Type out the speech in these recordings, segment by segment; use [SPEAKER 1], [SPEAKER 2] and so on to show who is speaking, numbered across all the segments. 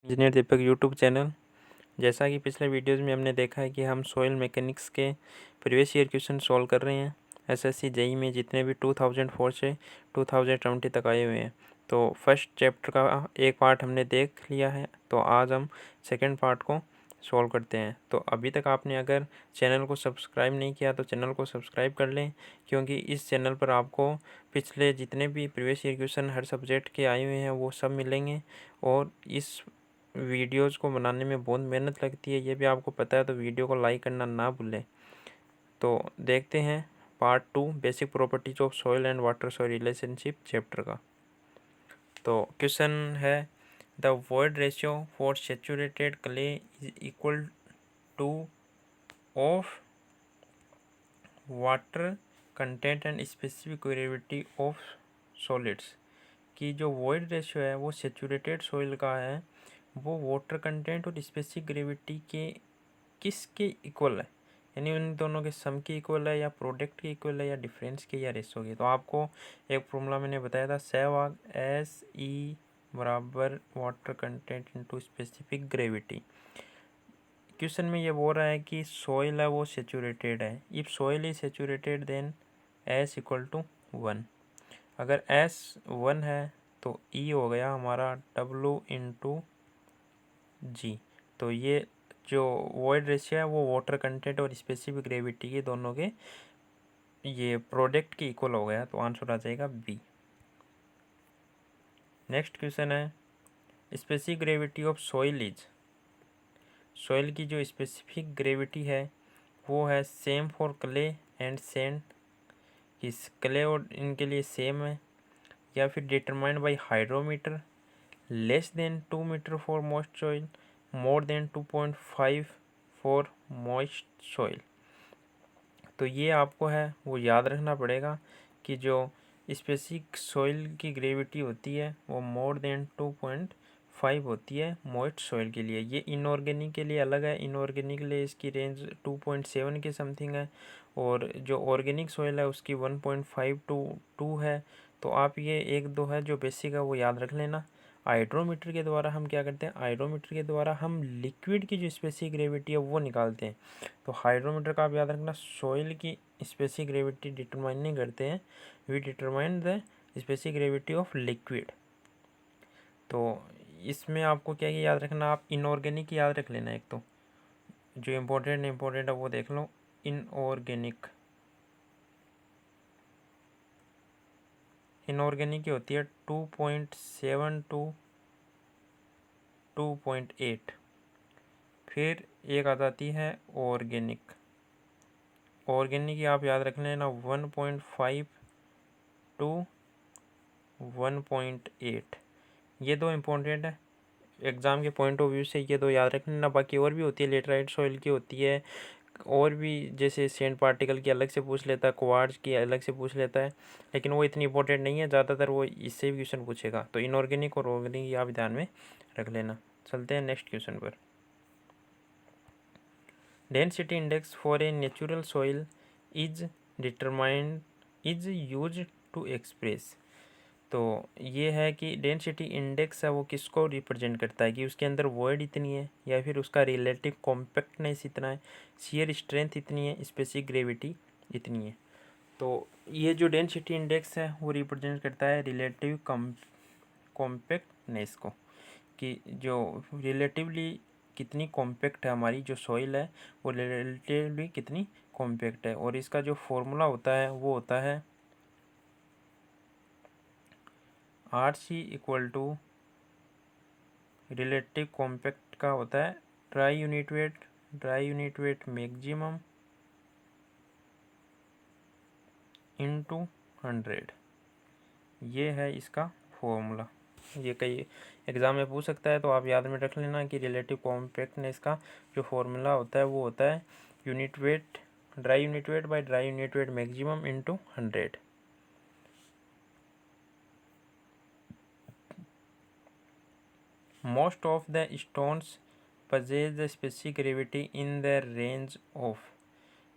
[SPEAKER 1] Engineer दीपक YouTube channel. जैसा कि पिछले वीडियोज़ में हमने देखा है कि हम सॉइल मैकेनिक्स के प्रीवियस ईयर क्वेश्चन सॉल्व कर रहे हैं। एसएससी जेई में जितने भी 2004 से 2020 तक आए हुए हैं। तो फर्स्ट चैप्टर का एक पार्ट हमने देख लिया है, तो आज हम सेकंड पार्ट को सॉल्व करते हैं। तो अभी तक आपने अगर चैनल को सब्सक्राइब नहीं किया तो चैनल को सब्सक्राइब कर लें, क्योंकि इस चैनल पर आपको पिछले जितने भी प्रीवियस ईयर क्वेश्चन हर सब्जेक्ट के आए हुए हैं वो सब मिलेंगे। और इस वीडियोज़ को बनाने में बहुत मेहनत लगती है, ये भी आपको पता है, तो वीडियो को लाइक करना ना भूलें। तो देखते हैं part 2 basic properties of soil and water soil relationship chapter का। तो क्वेश्चन है the void ratio for saturated clay is equal two of water content and specific gravity of solids. की जो वॉइड रेशियो है वो सैचुरेटेड सॉइल का है, वो वाटर कंटेंट और स्पेसिफिक ग्रेविटी के किसके इक्वल है, यानी उन दोनों के सम के इक्वल है, या प्रोडक्ट के इक्वल है, या डिफरेंस के, या रेशो के। तो आपको एक फॉर्मूला मैंने बताया था, सहवाग SE बराबर water content into specific gravity. Question में ये बोल रहा है कि सॉइल है वो सेचुरेटेड है। If soil is saturated then S equal to 1। अगर S 1 है तो E हो गया हमारा W इंटू G। तो ये जो वॉइड रेशियो है वो वाटर कंटेंट और स्पेसिफिक ग्रेविटी के दोनों के ये प्रोडक्ट के इक्वल हो गया, तो आंसर आ जाएगा B। नेक्स्ट क्वेश्चन है specific gravity of soil is. Soil की जो स्पेसिफिक ग्रेविटी है वो है same for clay and sand. इस क्ले और इनके लिए सेम है, या फिर determined by hydrometer. Less than 2 metre for moist soil, more than 2.5 for moist soil. तो ये आपको है वो याद रखना पड़ेगा कि जो स्पेसिफिक सॉइल की ग्रेविटी होती है वो मोर देन 2.5 होती है मॉइस्ट सॉइल के लिए। ये इनऑर्गेनिक के लिए अलग है, इनऑर्गेनिक के लिए इसकी रेंज 2.7 के समथिंग है, और जो ऑर्गेनिक सॉइल है उसकी 1.5 टू 2 है। तो आप ये एक दो है जो बेसिक है वो याद रख लेना। हाइड्रोमीटर के द्वारा हम क्या करते हैं, हाइड्रोमीटर के द्वारा हम लिक्विड की जो स्पेसिफिक ग्रेविटी है वो निकालते हैं। तो हाइड्रोमीटर का आप याद रखना, सॉइल की स्पेसिफिक ग्रेविटी डिटरमाइन नहीं करते हैं, we determine the specific gravity of liquid. तो इसमें आपको क्या याद रखना, आप इनऑर्गेनिक याद रख लेना। एक तो जो इम्पोर्टेंट है वो देख लो, इनऑर्गेनिक। इनऑर्गेनिक की होती है 2.7 टू 2.8। फिर एक आ जाती है ऑर्गेनिक। ऑर्गेनिक की आप याद रख लेना 1.5 टू 1.8। ये दो इम्पोर्टेंट है एग्ज़ाम के पॉइंट ऑफ व्यू से, ये दो याद रख लेना। बाकी और भी होती है, लेटराइट सॉइल की होती है, और भी जैसे सैंड पार्टिकल की अलग से पूछ लेता है, क्वार्ट्ज की अलग से पूछ लेता है, लेकिन वो इतनी इंपॉर्टेंट नहीं है, ज़्यादातर वो इससे भी क्वेश्चन पूछेगा। तो इनऑर्गेनिक और ऑर्गेनिक आप ध्यान में रख लेना। चलते हैं नेक्स्ट क्वेश्चन पर। Density index for a natural soil is determined is use to express. तो ये है कि डेंसिटी इंडेक्स है वो किसको रिप्रेजेंट करता है, कि उसके अंदर वॉइड इतनी है, या फिर उसका रिलेटिव कॉम्पैक्टनेस इतना है, शियर स्ट्रेंथ इतनी है, स्पेसिफिक ग्रेविटी इतनी है। तो ये जो डेंसिटी इंडेक्स है वो रिप्रेजेंट करता है रिलेटिव कॉम्पैक्टनेस को, कि जो रिलेटिवली कितनी कॉम्पैक्ट है हमारी जो सॉइल है, वो रिलेटिवली कितनी कॉम्पैक्ट है। और इसका जो फॉर्मूला होता है वो होता है RC equal to relative compact का होता है dry unit weight maximum into 100। ये है इसका फॉर्मूला। ये कई एग्ज़ाम में पूछ सकता है, तो आप याद में रख लेना कि रिलेटिव कॉम्पैक्टनेस का जो फॉर्मूला होता है वो होता है dry unit weight by dry unit weight maximum into 100। Most of the stones possess the specific gravity in the range of.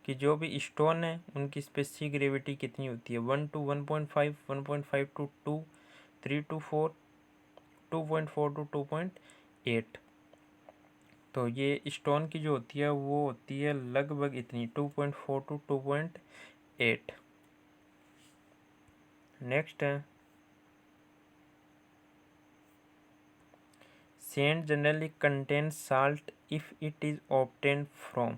[SPEAKER 1] कि जो भी स्टोन है उनकी स्पेसिफिक ग्रेविटी कितनी होती है, 1 टू 1.5, 1.5 टू 2, 3 टू 4, 2.4 टू 2.8। 8। तो ये स्टोन की जो होती है वो होती है लगभग इतनी 2.4 to 2.8। नेक्स्ट है send generally contain salt if it is obtained from.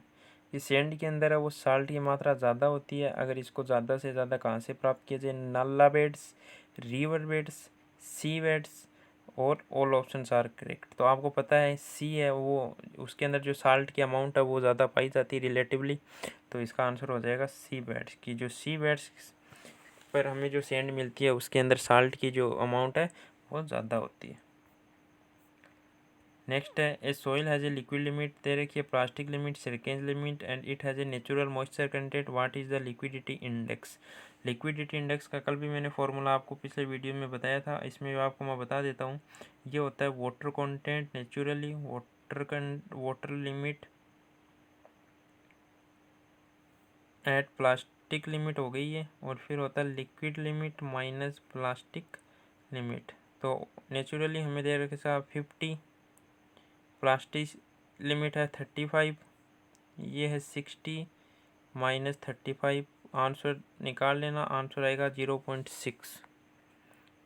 [SPEAKER 1] ये सेंड के अंदर है वो साल्ट की मात्रा ज़्यादा होती है। अगर इसको ज़्यादा से ज़्यादा कहाँ से प्राप्त किया जाए? नाला बेड्स, रिवर बेड्स, सी बेड्स और ऑल ऑप्शंस आर करेक्ट। तो आपको पता है सी है वो, उसके अंदर जो साल्ट की अमाउंट है वो ज़्यादा पाई जाती है रिलेटिवली। तो इसका आंसर हो जाएगा सी बेड्स की। जो सी बेड्स पर हमें जो सेंड मिलती है उसके अंदर साल्ट की जो अमाउंट है वो ज़्यादा होती है। नेक्स्ट है a soil has a liquid limit, दे रखी है plastic limit, shrinkage limit and it has a natural moisture content. What is the liquidity index? Liquidity index का कल भी मैंने फॉर्मूला आपको पिछले वीडियो में बताया था, इसमें आपको मैं बता देता हूँ। ये होता है water content naturally, water limit at plastic limit हो गई है, और फिर होता है liquid limit minus plastic limit. तो नेचुरली हमें दे रखे साहब 50, प्लास्टिक लिमिट है 35, ये है 60 माइनस 35। आंसर निकाल लेना, आंसर आएगा 0.6।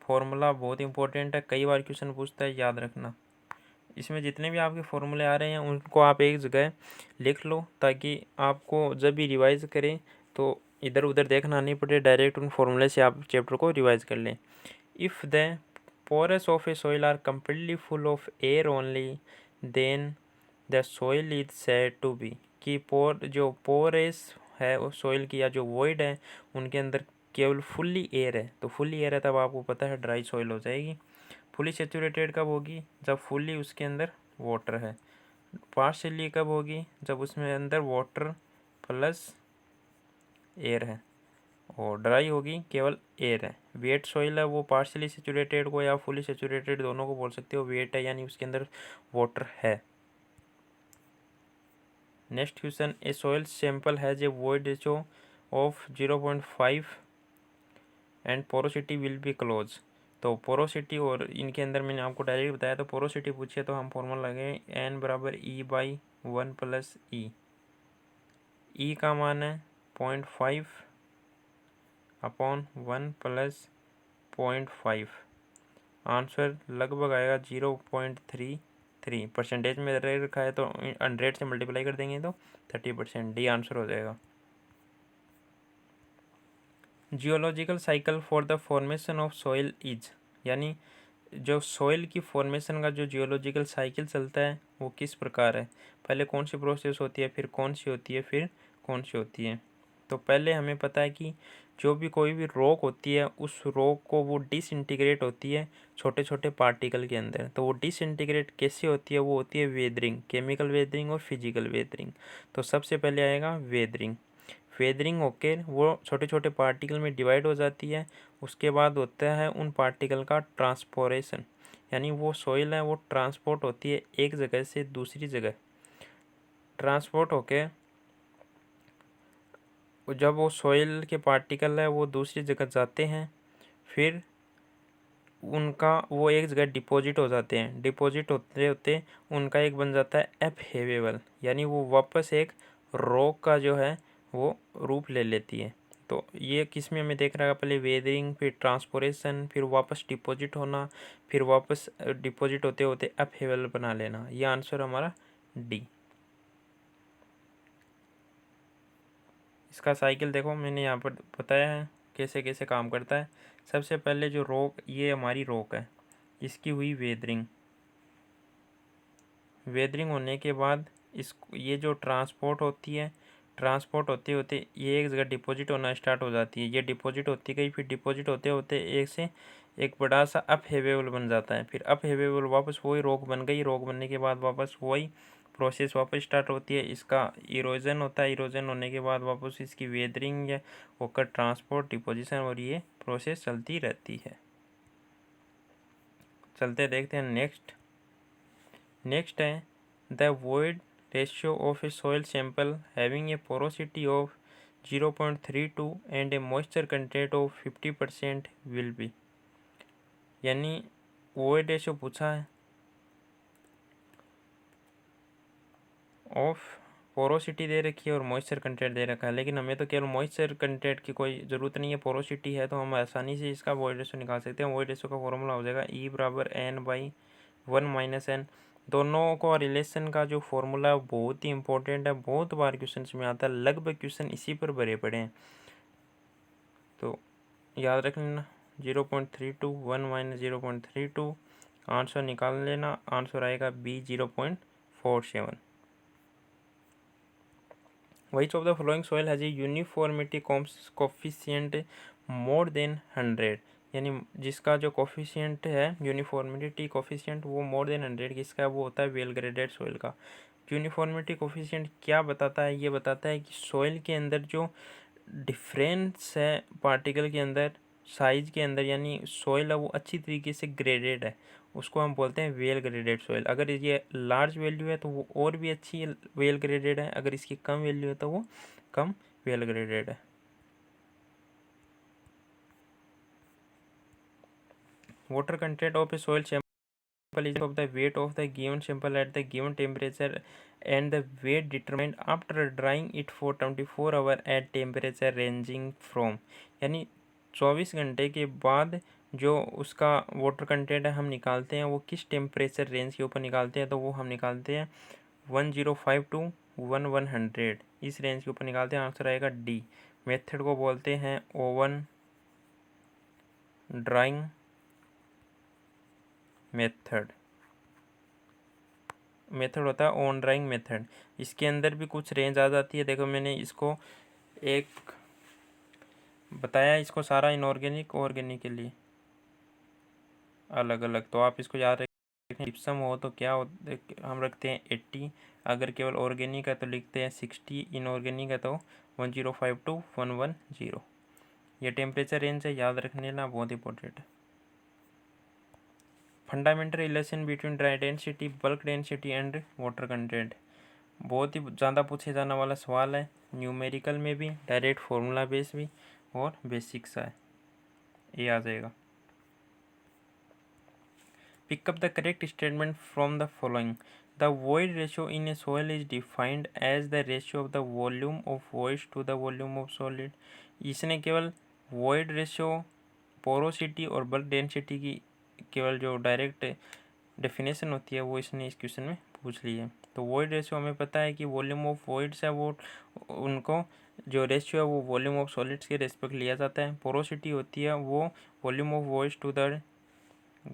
[SPEAKER 1] फॉर्मूला बहुत इंपॉर्टेंट है, कई बार क्वेश्चन पूछता है, याद रखना। इसमें जितने भी आपके फॉर्मूले आ रहे हैं उनको आप एक जगह लिख लो, ताकि आपको जब भी रिवाइज करें तो इधर उधर देखना नहीं पड़े, डायरेक्ट उन फॉर्मूले से आप चैप्टर को रिवाइज कर लें। If the pores of a soil are completely full of air only, then the soil is said to be। कि जो पोरेस है उस सोइल की या जो वॉइड है उनके अंदर केवल फुल्ली एयर है। तो फुल्ली एयर है तब आपको पता है ड्राई सॉइल हो जाएगी। फुली सेचुरेटेड कब होगी? जब फुल्ली उसके अंदर वाटर है। पार्शियली कब होगी? जब उसमें अंदर वाटर प्लस एयर है। और ड्राई होगी, केवल एयर है। वेट सॉइल है वो पार्शियली सेचुरेटेड को या फुली सेचुरेटेड दोनों को बोल सकते हो। वेट है यानी उसके अंदर वाटर है। Next question, A soil sample has a void ratio of 0.5 and porosity will be close. तो पोरोसिटी और इनके अंदर मैंने आपको डायरेक्ट बताया, तो पोरोसिटी पूछिए तो हम फॉर्मूला लगे एन बराबर E/1 प्लस ई का मान है 0.5 अपॉन 1 प्लस 0.5। आंसर लगभग आएगा 0.33। परसेंटेज में रखा है तो 100 से मल्टीप्लाई कर देंगे तो 30%। डी आंसर हो जाएगा। Geological cycle for the formation of soil is, यानी जो सॉइल की फॉर्मेशन का जो जियोलॉजिकल साइकिल चलता है वो किस प्रकार है? पहले कौन सी प्रोसेस होती है, फिर कौन सी होती है, फिर कौन सी होती है? तो पहले हमें पता है कि जो भी कोई भी रॉक होती है उस रॉक को वो डिसइंटीग्रेट होती है छोटे छोटे पार्टिकल के अंदर। तो वो डिसइंटीग्रेट कैसे होती है? वो होती है वेदरिंग, केमिकल वेदरिंग और फिजिकल वेदरिंग। तो सबसे पहले आएगा वेदरिंग। वेदरिंग होके वो छोटे छोटे पार्टिकल में डिवाइड हो जाती है। उसके बाद होता है उन पार्टिकल का ट्रांसपोरेशन, यानी वो सॉइल है वो ट्रांसपोर्ट होती है एक जगह से दूसरी जगह। ट्रांसपोर्ट होके जब वो सॉइल के पार्टिकल है वो दूसरी जगह जाते हैं, फिर उनका वो एक जगह डिपॉजिट हो जाते हैं। डिपॉजिट होते होते उनका एक बन जाता है एबहेवेबल, यानी वो वापस एक रॉक का जो है वो रूप ले लेती है। तो ये किस में हमें देख रहा है? पहले वेदरिंग, फिर ट्रांसपोरेशन, फिर वापस डिपॉजिट होना, फिर वापस डिपॉजिट होते होते एबहेवेबल बना लेना। ये आंसर हमारा डी। इसका साइकिल देखो मैंने यहाँ पर बताया है कैसे कैसे काम करता है। सबसे पहले जो रॉक, ये हमारी रॉक है, इसकी हुई वेदरिंग। वेदरिंग होने के बाद इस ये जो ट्रांसपोर्ट होती है, ट्रांसपोर्ट होते होते ये एक जगह डिपॉजिट होना स्टार्ट हो जाती है। ये डिपॉजिट होती गई, फिर डिपॉजिट होते होते एक से एक बड़ा सा अपहेवेबल बन जाता है। फिर अपहेवेबल वापस वही रॉक बन गई। रॉक बनने के बाद वापस वही प्रोसेस वापस स्टार्ट होती है। इसका इरोजन होता है। इरोजन होने के बाद वापस इसकी वेदरिंग या होकर ट्रांसपोर्ट, डिपोजिशन, और ये प्रोसेस चलती रहती है। चलते देखते हैं नेक्स्ट। नेक्स्ट है the void ratio of a soil sample having a porosity of 0.32 and A moisture content of 50% will be. यानी वॉइड रेशियो पूछा है ऑफ पोरोसिटी दे रखी है और मॉइस्चर कंटेंट दे रखा है, लेकिन हमें तो केवल मॉइस्चर कंटेंट की कोई ज़रूरत नहीं है, पोरोसिटी है तो हम आसानी से इसका वॉइड रेशो निकाल सकते हैं। वॉइड रेशो का फॉर्मूला हो जाएगा E बराबर n/1 - n। दोनों को रिलेशन का जो फॉर्मूला है बहुत ही इंपॉर्टेंट है, बहुत बार क्वेश्चन में आता है, लगभग क्वेश्चन इसी पर भरे पड़े हैं, तो याद रख लेना। 0.32 1 - 0.32 आंसर निकाल लेना। आंसर आएगा B 0.47। Which of the following soil has a uniformity coefficient more than 100? यानी जिसका जो कोफिशियंट है यूनिफॉर्मिटी कोफिशियंट वो मोर देन 100 किसका है, वो होता है वेल ग्रेडेड सॉइल का। यूनिफॉर्मिटी कोफिशियंट क्या बताता है, ये बताता है कि सॉइल के अंदर जो डिफरेंस है पार्टिकल के अंदर, साइज के अंदर, यानी सॉइल है वो अच्छी तरीके से ग्रेडेड है, उसको हम बोलते हैं वेल ग्रेडेड सॉइल। अगर ये लार्ज वैल्यू है तो वो और भी अच्छी वेल ग्रेडेड है, अगर इसकी कम वैल्यू है तो वो कम वेल ग्रेडेड है। Water content of a soil sample is of the weight of the given sample at the given temperature and the weight determined after drying it for 24 hour at temperature ranging from, यानी 24 घंटे के बाद जो उसका water content है हम निकालते हैं वो किस टेम्परेचर रेंज के ऊपर निकालते हैं, तो वो हम निकालते हैं 105 to 1100 इस रेंज के ऊपर निकालते हैं। आंसर आएगा डी। मेथड को बोलते हैं ओवन ड्राइंग मेथड। मेथड होता है ओवन ड्राइंग मेथड। इसके अंदर भी कुछ रेंज आ जाती है। देखो मैंने इसको एक बताया, इसको सारा इनऑर्गेनिक ऑर्गेनिक के लिए अलग अलग, तो आप इसको याद रखें। जिप्सम हो तो क्या हो, हम रखते हैं 80, अगर केवल ऑर्गेनिक है तो लिखते हैं 60, इनऑर्गेनिक है तो 105 to 110। ये टेम्परेचर रेंज है, याद रखने ना, बहुत इंपॉर्टेंट है। Fundamental relation between dry density, bulk density and water content, बहुत ही ज़्यादा पूछे जाने वाला सवाल है, न्यूमेरिकल में भी, डायरेक्ट फॉर्मूला बेस भी और बेसिक सा है, ये आ जाएगा। Pick up the correct statement from the following. The void ratio in a soil is defined as the ratio of the volume of voids to the volume of solid. इसने केवल void ratio, porosity और bulk density की केवल जो direct definition होती है वो इसने इस क्वेश्चन में पूछ ली है। तो वॉइड रेशियो हमें पता है कि वॉल्यूम ऑफ वॉइड्स है वो, उनको जो रेशियो है वो वॉल्यूम ऑफ सॉलिड्स के रेस्पेक्ट लिया जाता है। पोरोसिटी होती है वो volume of voids to the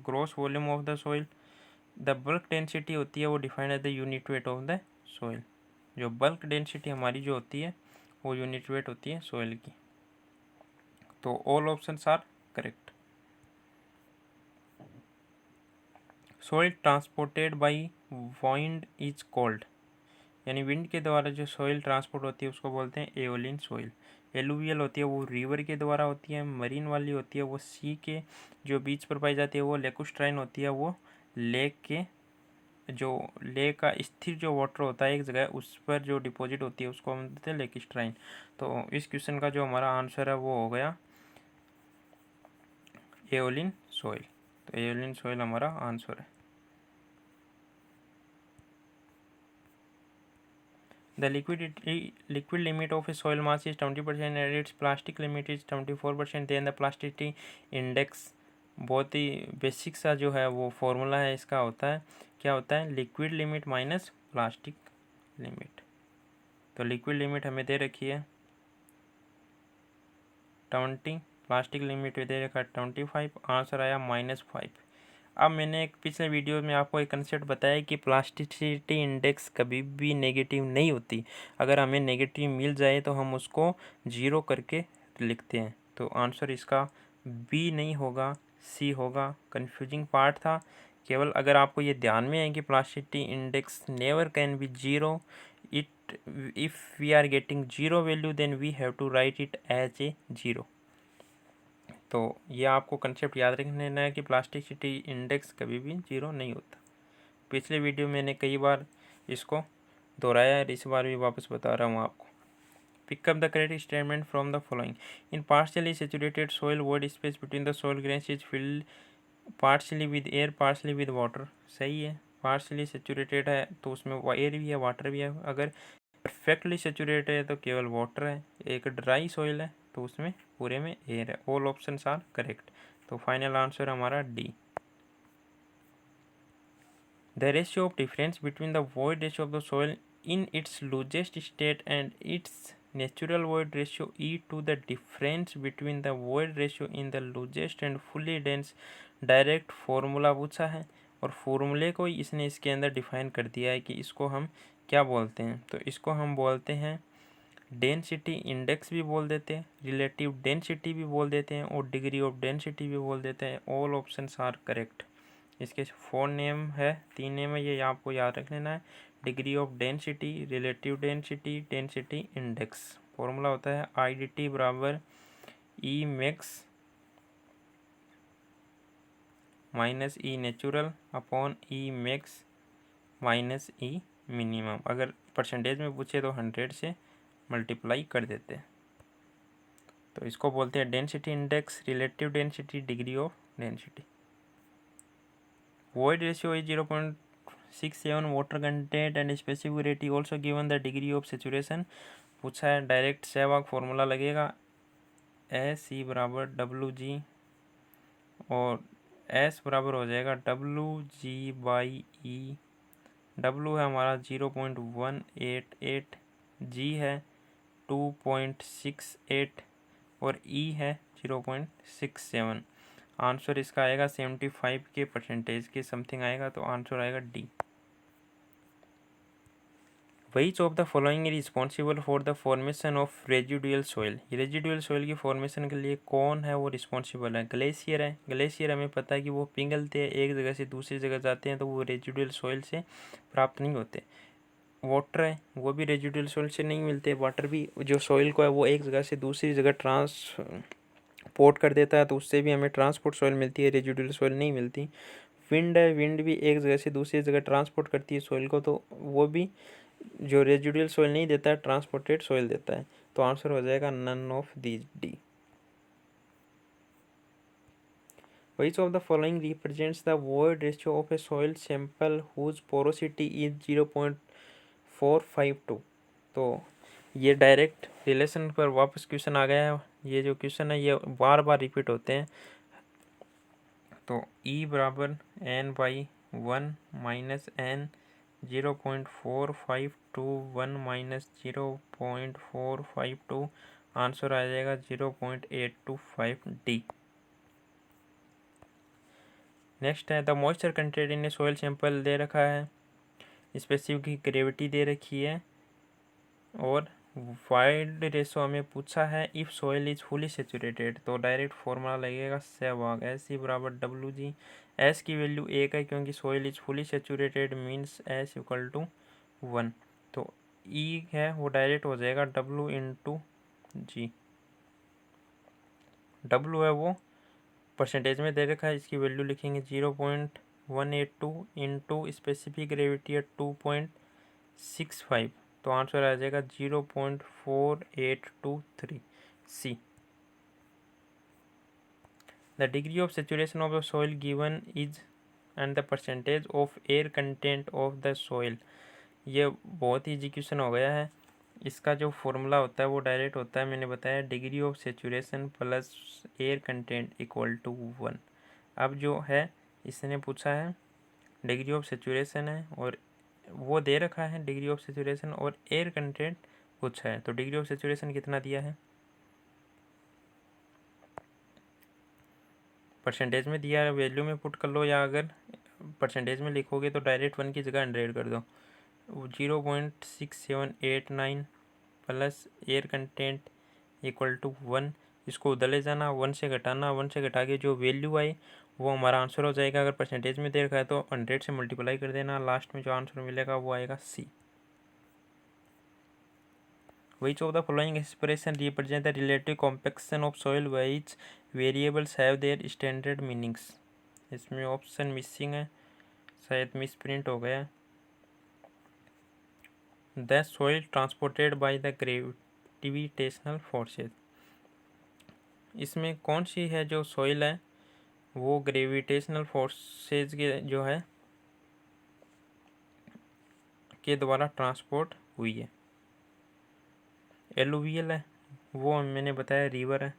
[SPEAKER 1] gross volume of the soil. The bulk density होती है वो defined as the unit weight of the soil. जो बल्क डेंसिटी हमारी जो होती है वो यूनिट वेट होती है सॉइल की। तो all options are correct. Soil transported by wind is called, यानी विंड के द्वारा जो सॉइल ट्रांसपोर्ट होती है उसको बोलते हैं एओलिन सॉइल। एलुवियल होती है वो रिवर के द्वारा होती है, मरीन वाली होती है वो सी के जो बीच पर पाई जाती है, वो लेकुस्ट्राइन होती है वो लेक के जो लेक का स्थिर जो वाटर होता है एक जगह उस पर जो डिपॉजिट होती है उसको हम बोलते हैं लेकुस्ट्राइन। तो इस क्वेश्चन का जो हमारा आंसर है वो हो गया एओलिन सॉइल। तो एओलिन सॉइल हमारा आंसर है। The liquid limit of a soil mass is 20% and its plastic limit is 74%। then the plasticity index, बहुत ही बेसिक सा जो है वो फॉर्मूला है इसका, होता है क्या होता है, liquid limit minus plastic limit. तो लिक्विड लिमिट हमें दे रखी है 20, प्लास्टिक लिमिट दे रखा है 25, आंसर आया -5। अब मैंने एक पिछले वीडियो में आपको एक कंसेप्ट बताया कि प्लास्टिसिटी इंडेक्स कभी भी नेगेटिव नहीं होती। अगर हमें नेगेटिव मिल जाए तो हम उसको 0 करके लिखते हैं। तो आंसर इसका बी नहीं होगा, सी होगा। कंफ्यूजिंग पार्ट था केवल, अगर आपको ये ध्यान में है कि plasticity index never can be 0, it if we are getting 0 value then we have to write it as a 0। तो ये आपको कंसेप्ट याद रखना है कि प्लास्टिसिटी इंडेक्स कभी भी 0 नहीं होता। पिछले वीडियो मैंने कई बार इसको दोहराया है, इस बार भी वापस बता रहा हूँ आपको। Pick up the correct statement from the following. In partially saturated soil void space between the soil grains is filled partially with air partially with water. सही है, पार्शली सेचूरेटेड है तो उसमें एयर भी है, वाटर भी है। अगर परफेक्टली सेचूरेटेड है तो केवल वाटर है। एक ड्राई सॉइल है तो उसमें पूरे में एयर है। All options are correct. तो फाइनल आंसर हमारा D. The ratio of difference between the void ratio of the soil in its lowest state and its natural void ratio e to the difference between the void ratio in the lowest and fully dense direct formula पूछा है और फार्मूले को इसने इसके अंदर define कर दिया है कि इसको हम क्या बोलते हैं। तो इसको हम बोलते हैं डेंसिटी इंडेक्स भी बोल देते हैं, रिलेटिव डेंसिटी भी बोल देते हैं और डिग्री ऑफ डेंसिटी भी बोल देते हैं। All options are correct. इसके 4 नेम है, 3 नेम है, ये आपको याद रख लेना है। Degree of density, relative density, density index. Formula होता है IDT बराबर ई मैक्स माइनस ई natural upon E max minus ई मिनिमम। अगर परसेंटेज में पूछे तो 100 से मल्टीप्लाई कर देते हैं। तो इसको बोलते हैं density index, relative density, degree of density. void ratio is 0.67 water content and specific gravity also given the degree of saturation पूछा है। डायरेक्ट सहवाग फॉर्मूला लगेगा SE बराबर WG और S बराबर हो जाएगा WG/E। W है हमारा 0.188, G है 2.68 और E है 0.67। आंसर इसका आएगा 75 के परसेंटेज के समथिंग आएगा, तो आंसर आएगा D. Which of the following is responsible for the formation of residual soil? Residual soil की फॉर्मेशन के लिए कौन है वो रिस्पॉन्सिबल है? ग्लेशियर है। ग्लेशियर हमें पता है कि वो पिघलते हैं, एक जगह से दूसरी जगह जाते हैं, तो वो रेजिडुअल सॉइल से प्राप्त नहीं होते। वाटर है, वो भी रेजिडुअल सॉइल से नहीं मिलते। वाटर भी जो सॉइल को है वो एक जगह से दूसरी जगह ट्रांसपोर्ट कर देता है, तो उससे भी हमें ट्रांसपोर्ट सॉइल मिलती है, रेजिडुअल सॉइल नहीं मिलती। विंड है, विंड भी एक जगह से दूसरी जगह ट्रांसपोर्ट करती है सॉइल को, तो वो भी जो रेजिडुअल सॉइल नहीं देता है, ट्रांसपोर्टेड सॉइल देता है। तो आंसर हो जाएगा none of these D. Which of the following represents the void ratio of a soil sample whose porosity is 0.452? तो ये डायरेक्ट रिलेशन पर वापस क्वेश्चन आ गया है। ये जो क्वेश्चन है ये बार बार रिपीट होते हैं। तो E बराबर N/1 minus N 0.4521 minus 0.452, answer आ जाएगा 0.825 डी। नेक्स्ट है the moisture content in soil sample दे रखा है, स्पेसिफिक ग्रेविटी दे रखी है और वाइड रेशो हमें पूछा है। If soil is fully saturated तो डायरेक्ट फॉर्मूला लगेगा सहवाग SE बराबर WG। S की वैल्यू 1 है क्योंकि soil is fully saturated means S equal to 1। तो E है वो डायरेक्ट हो जाएगा W इंटू G। W है वो परसेंटेज में दे रखा है, इसकी वैल्यू लिखेंगे 0.182 इंटू स्पेसिफिक ग्रेविटी है 2.65, तो आंसर आ जाएगा 0.4823 C. The degree of saturation of the soil given is and the percentage of air content of the soil. ये बहुत ही इजी क्वेश्चन हो गया है। इसका जो फॉर्मूला होता है वो डायरेक्ट होता है, मैंने बताया degree of saturation plus air content equal to 1। अब जो है इसने पूछा है डिग्री ऑफ सेचुरेशन है और वो दे रखा है डिग्री ऑफ सेचुरेशन और एयर कंटेंट पूछा है। तो डिग्री ऑफ सेचुरेशन कितना दिया है, परसेंटेज में दिया है, वैल्यू में पुट कर लो, या अगर परसेंटेज में लिखोगे तो डायरेक्ट 1 की जगह 100 कर दो। 0.6789 plus air content equal to 1। इसको उधर ले जाना, 1 से घटाना, 1 से घटा के जो वैल्यू आई वो हमारा आंसर हो जाएगा। अगर परसेंटेज में दे रखा है तो 100 से मल्टीप्लाई कर देना, लास्ट में जो आंसर मिलेगा वो आएगा सी। Which of the following expression represent the relative compaction of soil which variables have their standard meanings? इसमें ऑप्शन मिसिंग है, शायद मिस प्रिंट हो गया। The soil transported by the gravitational forces, इसमें कौन सी है जो सॉइल है वो ग्रेविटेशनल फोर्सेज के जो है के द्वारा ट्रांसपोर्ट हुई है। एलुवियल है, वो मैंने बताया रिवर है।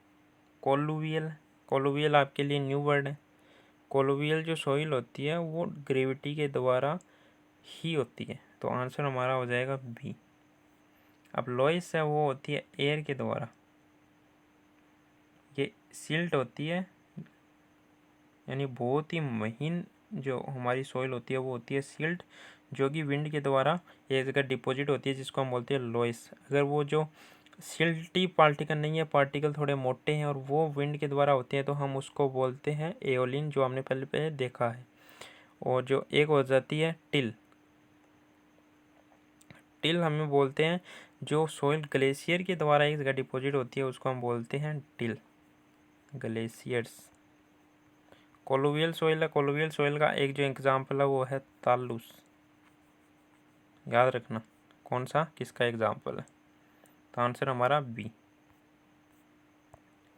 [SPEAKER 1] कोलुवियल आपके लिए न्यू वर्ड है। कोलुवियल जो सॉइल होती है वो ग्रेविटी के द्वारा ही होती है, तो आंसर हमारा हो जाएगा बी। अब लॉइस है वो होती है एयर के द्वारा। ये सिल्ट होती है, यानी बहुत ही महीन जो हमारी सॉइल होती है वो होती है सिल्ट, जो कि विंड के द्वारा एक जगह डिपॉजिट होती है, जिसको हम बोलते हैं लॉइस। अगर वो जो सिल्टी पार्टिकल नहीं है, पार्टिकल थोड़े मोटे हैं और वो विंड के द्वारा होते हैं, तो हम उसको बोलते हैं एओलिन, जो हमने पहले देखा है। और जो एक हो जाती है टिल हमें बोलते हैं जो सॉइल ग्लेशियर के द्वारा एक जगह डिपॉजिट होती है, उसको हम बोलते हैं टिल, ग्लेशियर्स। कोलुवियल सॉइल है, कोलुवियल सॉइल का एक जो एग्जाम्पल है वो है तालुस। याद रखना कौन सा किसका एग्जाम्पल है, तो आंसर हमारा बी।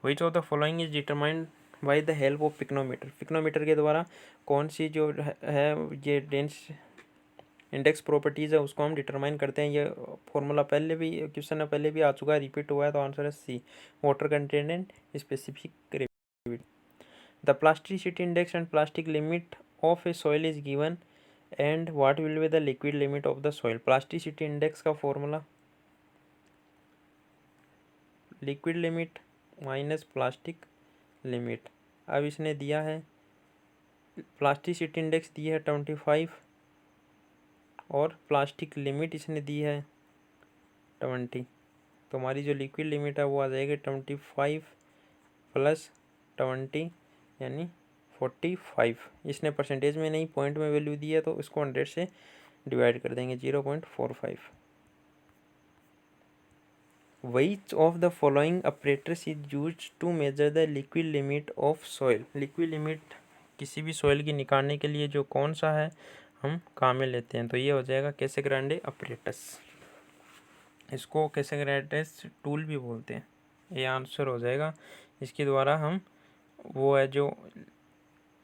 [SPEAKER 1] Which of the following is determined by the help of pycnometer. Pycnometer के द्वारा कौन सी जो है ये डेंस इंडेक्स प्रॉपर्टीज़ है उसको हम डिटरमाइन करते हैं। ये फॉर्मूला पहले भी क्वेश्चन पहले भी आ चुका है, रिपीट हुआ है, तो आंसर है C, water content and specific gravity. The plasticity index and plastic limit of a soil is given and what will be the liquid limit of the soil. Plasticity index का formula liquid limit minus plastic limit. अब इसने दिया है plasticity index दी है 25 और plastic limit इसने दी है 20, तो हमारी जो लिक्विड लिमिट है वो आ जाएगी 25 प्लस 20 यानी 45। इसने परसेंटेज में नहीं पॉइंट में वैल्यू दी है, तो इसको 100 से डिवाइड कर देंगे, 0.45। Which of the following apparatus is used to measure the liquid limit of soil? Liquid limit किसी भी सॉइल की निकालने के लिए जो कौन सा है हम काम में लेते हैं, तो ये हो जाएगा कैसेग्रांडे अपरेटस। इसको कैसेग्रांडेस टूल भी बोलते हैं, ये आंसर हो जाएगा। इसके द्वारा हम वो है जो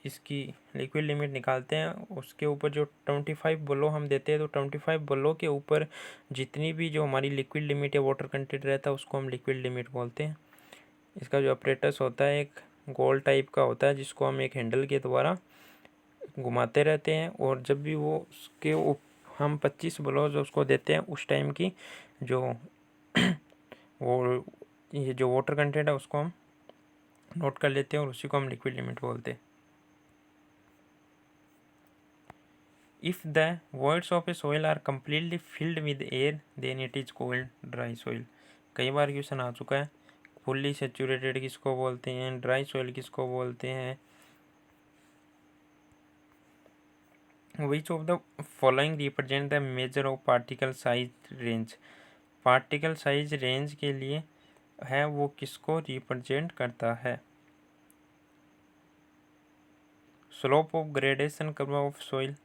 [SPEAKER 1] इसकी लिक्विड लिमिट निकालते हैं, उसके ऊपर जो 25 बलो हम देते हैं, तो 25 बलो के ऊपर जितनी भी जो हमारी लिक्विड लिमिट है वाटर कंटेंट रहता है उसको हम लिक्विड लिमिट बोलते हैं। इसका जो ऑपरेटस होता है एक गोल टाइप का होता है, जिसको हम एक हैंडल के द्वारा घुमाते रहते हैं, और जब भी वो उसके हम 25 बलो जो उसको देते हैं उस टाइम की जो वो ये जो वाटर कंटेंट है उसको हम नोट कर लेते हैं और उसी को हम लिक्विड लिमिट बोलते हैं। If the voids of a soil are completely filled with air, then it is called dry soil। कई बार क्वेश्चन आ चुका है, फुल्ली सेचुरेटेड किसको बोलते हैं, ड्राई सॉइल किसको बोलते हैं। Which of the following represent the measure of particle size range। Particle size range के लिए है वो किसको रिप्रेजेंट करता है। Slope of gradation curve of soil,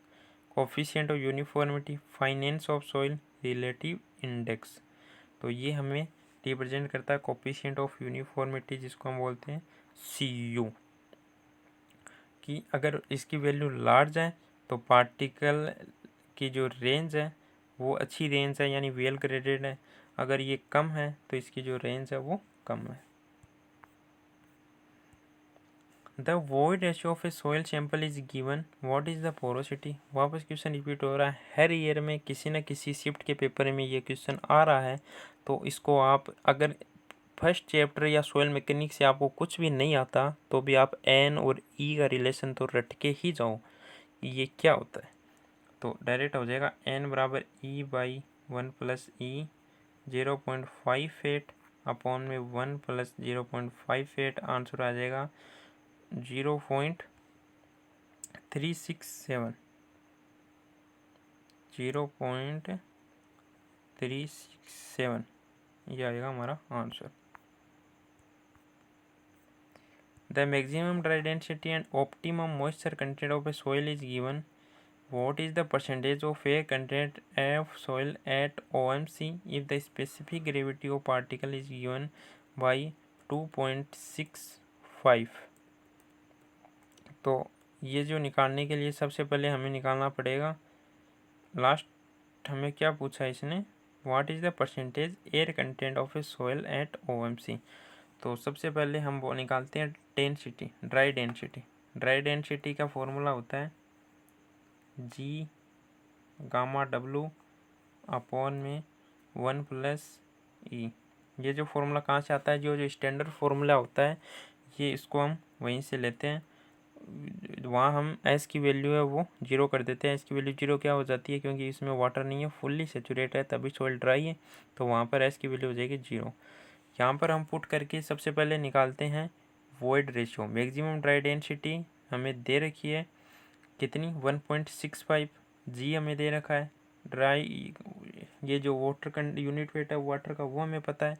[SPEAKER 1] coefficient of uniformity, finance of soil, relative index. तो ये हमें रिप्रेजेंट करता है कोफिशिएंट ऑफ यूनिफॉर्मिटी, जिसको हम बोलते हैं CU। कि अगर इसकी वैल्यू लार्ज है तो पार्टिकल की जो रेंज है वो अच्छी रेंज है, यानी वेल ग्रेडेड है। अगर ये कम है तो इसकी जो रेंज है वो कम है। The void ratio of a soil sample is given, what is the porosity. वापस क्वेश्चन रिपीट हो रहा है, हर ईयर में किसी न किसी शिफ्ट के पेपर में ये क्वेश्चन आ रहा है। तो इसको आप अगर फर्स्ट चैप्टर या सॉइल मैकेनिक्स से आपको कुछ भी नहीं आता तो भी आप एन और ई का रिलेशन तो रट के ही जाओ ये क्या होता है। तो डायरेक्ट हो जाएगा एन बराबर ई बाई 1 प्लस ई 0.58 अपॉन में 1 प्लस 0.58, आंसर आ जाएगा 0.367 0.367 ये आएगा हमारा answer. The maximum dry density and optimum moisture content of a soil is given, what is the percentage of air content of soil at OMC if the specific gravity of particle is given by 2.65। तो ये जो निकालने के लिए सबसे पहले हमें निकालना पड़ेगा लास्ट हमें क्या पूछा इसने, what is the percentage air content of a soil at OMC। तो सबसे पहले हम वो निकालते हैं density, dry density. Dry density का फॉर्मूला होता है G गामा W अपॉन में 1 प्लस E। ये जो फॉर्मूला कहाँ से आता है, जो स्टैंडर्ड फॉर्मूला होता है, ये इसको हम वहीं से लेते हैं। वहाँ हम S की वैल्यू है वो 0 कर देते हैं। S की वैल्यू 0 क्या हो जाती है, क्योंकि इसमें वाटर नहीं है, फुल्ली सेचुरेट है, तभी सॉइल ड्राई है, तो वहाँ पर S की वैल्यू हो जाएगी 0। यहाँ पर हम पुट करके सबसे पहले निकालते हैं void ratio. Maximum dry density हमें दे रखी है कितनी, 1.65 G हमें दे रखा है। ड्राई ये जो वाटर यूनिट वेट है वाटर का वो हमें पता है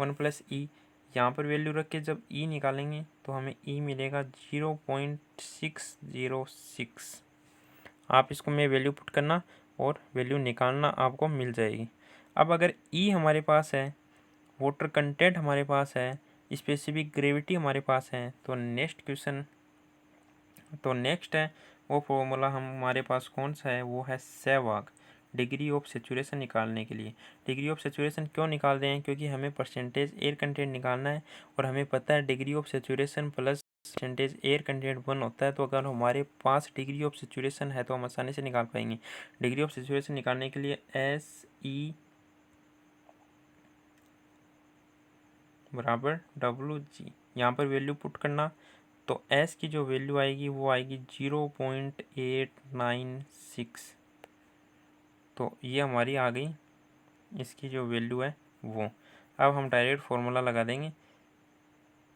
[SPEAKER 1] 1 प्लस E। यहाँ पर वैल्यू रख के जब E निकालेंगे तो हमें E मिलेगा 0.606। आप इसको में वैल्यू पुट करना और वैल्यू निकालना, आपको मिल जाएगी। अब अगर E हमारे पास है, वाटर कंटेंट हमारे पास है, स्पेसिफिक ग्रेविटी हमारे पास है, तो नेक्स्ट है वो फॉर्मूला हमारे पास कौन सा है, वो है सहवाग, डिग्री ऑफ सेचुरेशन निकालने के लिए। डिग्री ऑफ सेचुरेशन क्यों निकाल रहे हैं, क्योंकि हमें परसेंटेज एयर कंटेंट निकालना है और हमें पता है degree of saturation plus percentage air content 1 होता है। तो अगर हमारे पास डिग्री ऑफ सेचुरेशन है तो हम आसानी से निकाल पाएंगे। डिग्री ऑफ सेचुरेशन निकालने के लिए SE बराबर WG, यहाँ पर वैल्यू पुट करना, तो S की जो वैल्यू आएगी वो आएगी 0.896। तो ये हमारी आ गई इसकी जो वैल्यू है वो। अब हम डायरेक्ट फार्मूला लगा देंगे,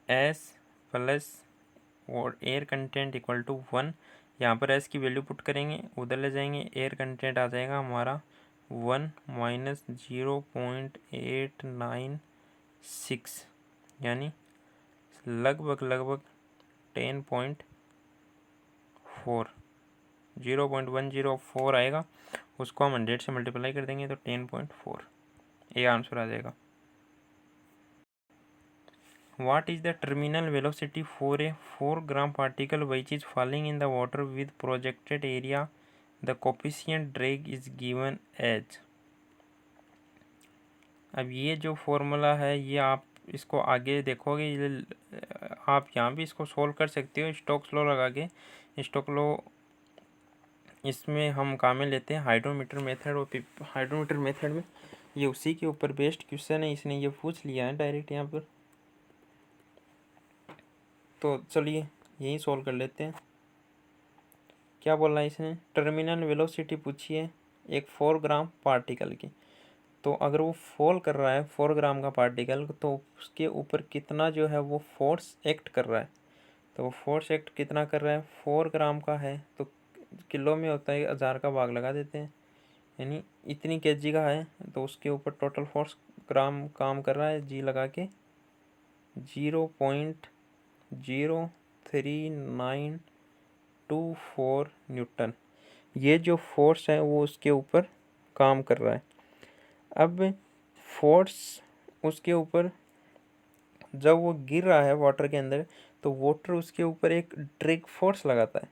[SPEAKER 1] S प्लस और एयर कंटेंट इक्वल टू 1। यहाँ पर S की वैल्यू पुट करेंगे, उधर ले जाएंगे, एयर कंटेंट आ जाएगा हमारा 1 माइनस 0.896, यानी लगभग 10.4, 0.104 आएगा। उसको हम 100 से मल्टीप्लाई कर देंगे तो 10.4 ये आंसर आ जाएगा। What is the terminal velocity for a 4 gram particle which is falling in the water with projected area? The coefficient drag is given as। अब ये जो फॉर्मूला है ये आप इसको आगे देखोगे, ये आप यहाँ भी इसको सोल्व कर सकते हो स्टोक्स लॉ लगा के। स्टोक्स लॉ इसमें हम काम में लेते हैं हाइड्रोमीटर मेथड, और हाइड्रोमीटर मेथड में ये उसी के ऊपर बेस्ड क्वेश्चन है, इसने ये पूछ लिया है डायरेक्ट यहाँ पर। तो चलिए यही सोल्व कर लेते हैं। क्या बोला है इसने, टर्मिनल वेलोसिटी पूछी है एक 4 ग्राम पार्टिकल की। तो अगर वो फॉल कर रहा है 4 ग्राम का पार्टिकल, तो उसके ऊपर कितना जो है वो फोर्स एक्ट कर रहा है। तो वो फोर्स एक्ट कितना कर रहा है, 4 ग्राम का है तो किलो में होता है 1000 का भाग लगा देते हैं, यानी इतनी kg का है तो उसके ऊपर टोटल फोर्स ग्राम काम कर रहा है, G लगा के 0.03924 न्यूटन। ये जो फोर्स है वो उसके ऊपर काम कर रहा है। अब फोर्स उसके ऊपर जब वो गिर रहा है वाटर के अंदर, तो वाटर उसके ऊपर एक ड्रैग फोर्स लगाता है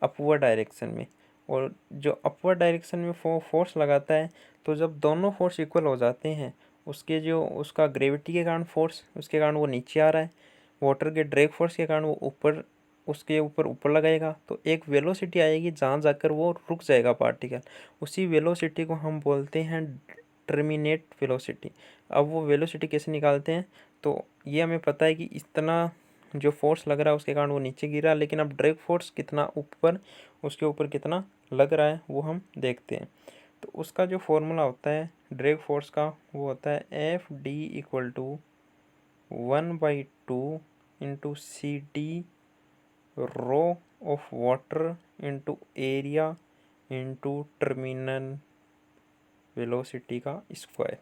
[SPEAKER 1] अपवर्ड डायरेक्शन में, और जो अपवर्ड डायरेक्शन में फोर्स लगाता है, तो जब दोनों फोर्स इक्वल हो जाते हैं, उसके जो उसका ग्रेविटी के कारण फोर्स, उसके कारण वो नीचे आ रहा है, वाटर के ड्रैग फोर्स के कारण वो ऊपर उसके ऊपर लगाएगा, तो एक वेलोसिटी आएगी जहाँ जाकर वो रुक जाएगा पार्टिकल। उसी वेलोसिटी को हम बोलते हैं टर्मिनेट वेलोसिटी। अब वो वेलोसिटी कैसे निकालते हैं, तो ये हमें पता है कि इतना जो फोर्स लग रहा है उसके कारण वो नीचे गिरा, लेकिन अब ड्रैग फोर्स कितना ऊपर, उसके ऊपर कितना लग रहा है वो हम देखते हैं। तो उसका जो फॉर्मूला होता है ड्रैग फोर्स का वो होता है FD equal to 1/2 into CD rho of water into area into terminal velocity का स्क्वायर।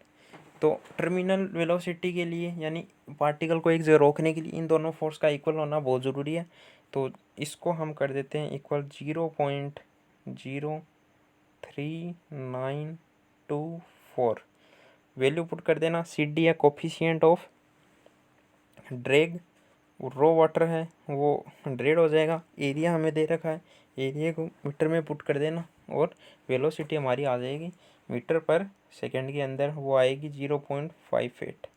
[SPEAKER 1] तो टर्मिनल वेलोसिटी के लिए यानी पार्टिकल को एक जगह रोकने के लिए इन दोनों फोर्स का इक्वल होना बहुत ज़रूरी है। तो इसको हम कर देते हैं इक्वल 0.03924। वैल्यू पुट कर देना, CD है coefficient of drag, rho water है वो 100 हो जाएगा, एरिया हमें दे रखा है, एरिया को मीटर में पुट कर देना और वेलोसिटी हमारी आ जाएगी मीटर पर सेकंड के अंदर वो आएगी 0.58।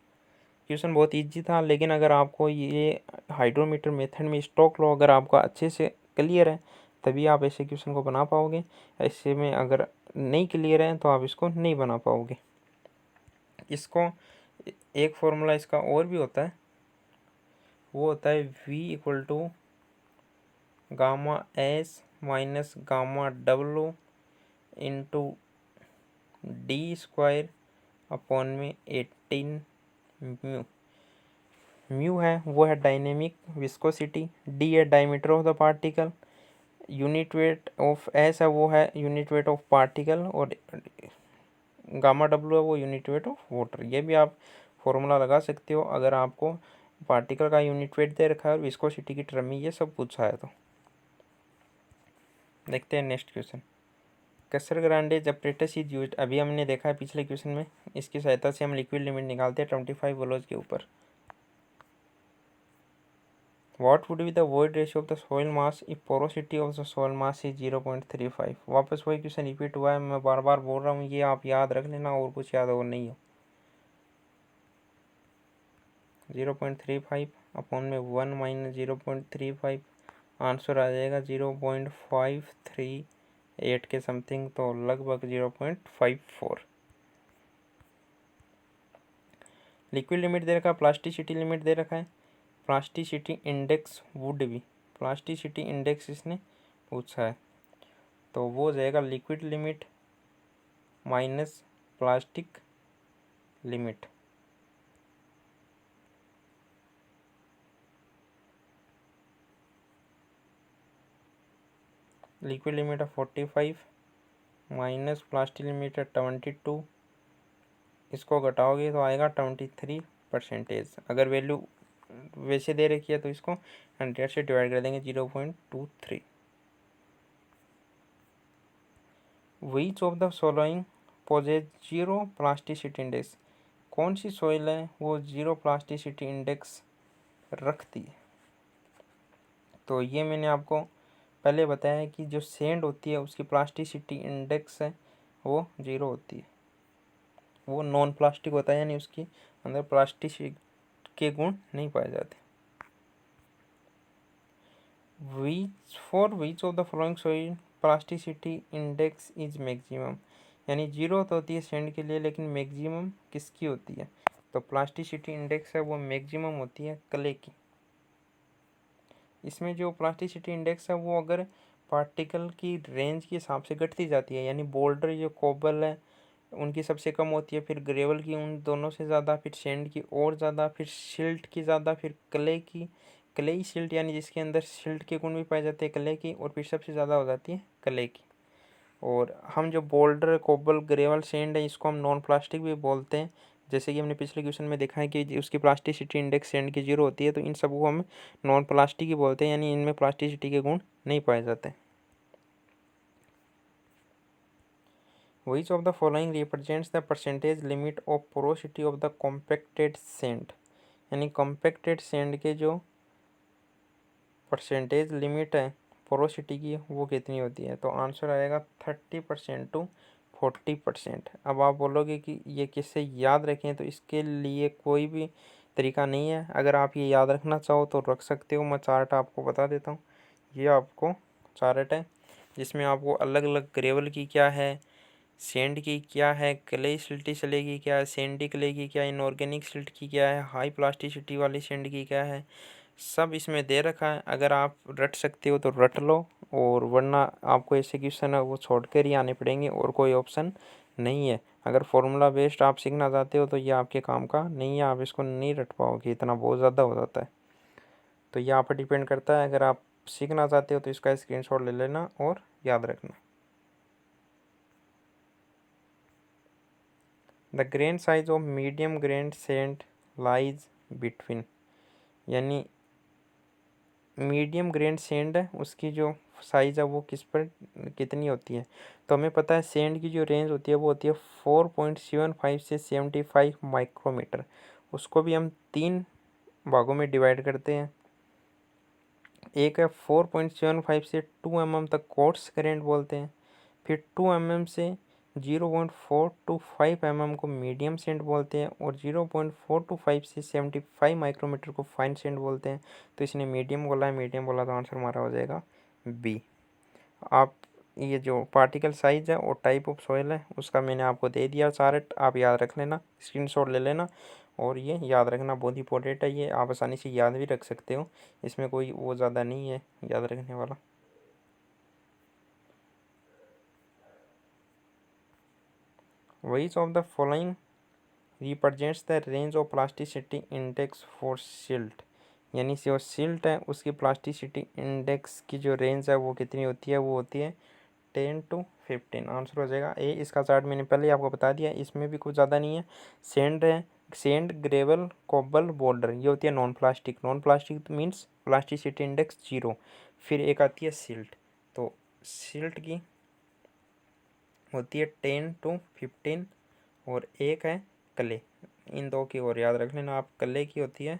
[SPEAKER 1] क्वेश्चन बहुत इजी था, लेकिन अगर आपको ये हाइड्रोमीटर मेथड में स्टोक्स लॉ अगर आपका अच्छे से क्लियर है तभी आप ऐसे क्वेश्चन को बना पाओगे। ऐसे में अगर नहीं क्लियर है तो आप इसको नहीं बना पाओगे। इसको एक फॉर्मूला इसका और भी होता है, वो होता है V equal to gamma S minus gamma W into D square upon में 18 म्यू। म्यू है वो है डायनेमिक विस्कोसिटी, डी है diameter of the particle, unit weight of S है वो है यूनिट वेट ऑफ पार्टिकल, और गामा डब्लू है वो यूनिट वेट ऑफ वाटर। ये भी आप फॉर्मूला लगा सकते हो अगर आपको पार्टिकल का यूनिट वेट दे रखा है और विस्कोसिटी की टर्म में ये सब पूछा है तो। देखते हैं next question. Casagrande apparatus is used, अभी हमने देखा है पिछले क्वेश्चन में। इसकी सहायता से हम लिक्विड लिमिट निकालते हैं 25 वोल्ट के ऊपर। What would be the void ratio of the soil mass if porosity of the soil mass is 0.35? वापस वही क्वेश्चन रिपीट हुआ है, मैं बार बार बोल रहा हूँ, ये आप याद रख लेना और कुछ याद और नहीं हो। 0.35 अपॉन में 1 माइनस 0.35, आंसर आ जाएगा 0.538 के समथिंग, तो लगभग 0.54। लिक्विड लिमिट दे रखा है, प्लास्टिसिटी लिमिट दे रखा है, प्लास्टिसिटी इंडेक्स वुड भी, प्लास्टिसिटी इंडेक्स इसने पूछा है, तो वो हो जाएगा liquid limit minus plastic limit. Liquid limit है 45 माइनस प्लास्टिक लिमिट है 22, इसको घटाओगे तो आएगा 23%। अगर वैल्यू वैसे दे रखी है तो इसको 100 से डिवाइड कर देंगे 0.23। Which of the following poses zero plasticity index, कौन सी सॉइल है वो जीरो प्लास्टिसिटी इंडेक्स रखती है? तो ये मैंने आपको पहले बताया है कि जो सैंड होती है उसकी प्लास्टिसिटी इंडेक्स है वो जीरो होती है, वो नॉन प्लास्टिक होता है, यानी उसके अंदर प्लास्टिक के गुण नहीं पाए जाते। विच of the following soil plasticity index is maximum, यानी जीरो तो होती है सैंड के लिए, लेकिन मैक्सिमम किसकी होती है? तो प्लास्टिसिटी इंडेक्स है वो मैक्सिमम होती है क्ले की। इसमें जो प्लास्टिसिटी इंडेक्स है वो अगर पार्टिकल की रेंज के हिसाब से घटती जाती है, यानी बोल्डर जो कोबल है उनकी सबसे कम होती है, फिर ग्रेवल की उन दोनों से ज़्यादा, फिर सैंड की और ज़्यादा, फिर सिल्ट की ज़्यादा, फिर क्ले की, क्लेई सिल्ट यानी जिसके अंदर सिल्ट के गुण भी पाए जाते हैं क्ले की, और फिर सबसे ज़्यादा हो जाती है क्ले की। और हम जो बोल्डर कोबल ग्रेवल सैंड है इसको हम नॉन प्लास्टिक भी बोलते हैं, जैसे कि हमने पिछले क्वेश्चन में देखा है कि उसकी प्लास्टिसिटी इंडेक्स सैंड की जीरो होती है, तो इन सबको हम नॉन प्लास्टिक ही बोलते हैं, यानी इनमें प्लास्टिसिटी के गुण नहीं पाए जाते। Which of the following represents the percentage limit of porosity of the compacted sand, यानी compacted sand के जो परसेंटेज लिमिट है पोरोसिटी की वो कितनी होती है? तो आंसर आएगा 30% टू 40%। अब आप बोलोगे कि ये किससे याद रखें, तो इसके लिए कोई भी तरीका नहीं है, अगर आप ये याद रखना चाहो तो रख सकते हो। मैं चार्ट आपको बता देता हूँ, ये आपको चार्ट है जिसमें आपको अलग अलग ग्रेवल की क्या है, सैंड की क्या है, क्ले सिल्टी स्ले की क्या है, सैंडी क्ले की क्या है, इनऑर्गेनिक सिल्ट की क्या है, हाई प्लास्टिसिटी वाली सैंड की क्या है, सब इसमें दे रखा है। अगर आप रट सकते हो तो रट लो, और वरना आपको ऐसे क्वेश्चन है वो छोड़ कर ही आने पड़ेंगे, और कोई ऑप्शन नहीं है। अगर फॉर्मूला बेस्ड आप सीखना चाहते हो तो ये आपके काम का नहीं है, आप इसको नहीं रट पाओगे, इतना बहुत ज़्यादा हो जाता है। तो ये आप पर डिपेंड करता है, अगर आप सीखना चाहते हो तो इसका स्क्रीनशॉट ले लेना और याद रखना। The grain size of medium grain sand lies between, यानी मीडियम ग्रेन सैंड है उसकी जो साइज़ है वो किस पर कितनी होती है? तो हमें पता है सैंड की जो रेंज होती है वो होती है 4.75 से 75 माइक्रोमीटर। उसको भी हम 3 भागों में डिवाइड करते हैं। एक है 4.75 से 2 mm तक कोर्स करेंट बोलते हैं, फिर 2 mm से 0.425 mm को मीडियम सेंट बोलते हैं और 0.425 से 75 माइक्रोमीटर को फाइन सेंट बोलते हैं। तो इसने मीडियम बोला है, मीडियम बोला तो आंसर हमारा हो जाएगा बी। आप ये जो पार्टिकल साइज है और टाइप ऑफ सॉइल है उसका मैंने आपको दे दिया चार्ट, आप याद रख लेना, स्क्रीनशॉट ले लेना और ये याद रखना बहुत इंपॉर्टेंट है। ये आप आसानी से याद भी रख सकते हो, इसमें कोई वो ज़्यादा नहीं है याद रखने वाला। Which of the following represents the range of plasticity index for silt? यानी जो सिल्ट है उसकी प्लास्टिसिटी इंडेक्स की जो रेंज है वो कितनी होती है, वो होती है 10 to 15। आंसर हो जाएगा ए। इसका चार्ट मैंने पहले ही आपको बता दिया, इसमें भी कुछ ज़्यादा नहीं है। सेंड है, सेंड, ग्रेवल, कोबल, बोल्डर, ये होती है non plastic. Non plastic means plasticity index 0। फिर एक आती है सिल्ट, तो सिल्ट की होती है 10 to 15 और एक है क्ले। इन दो की और याद रख लेना आप। क्ले की होती है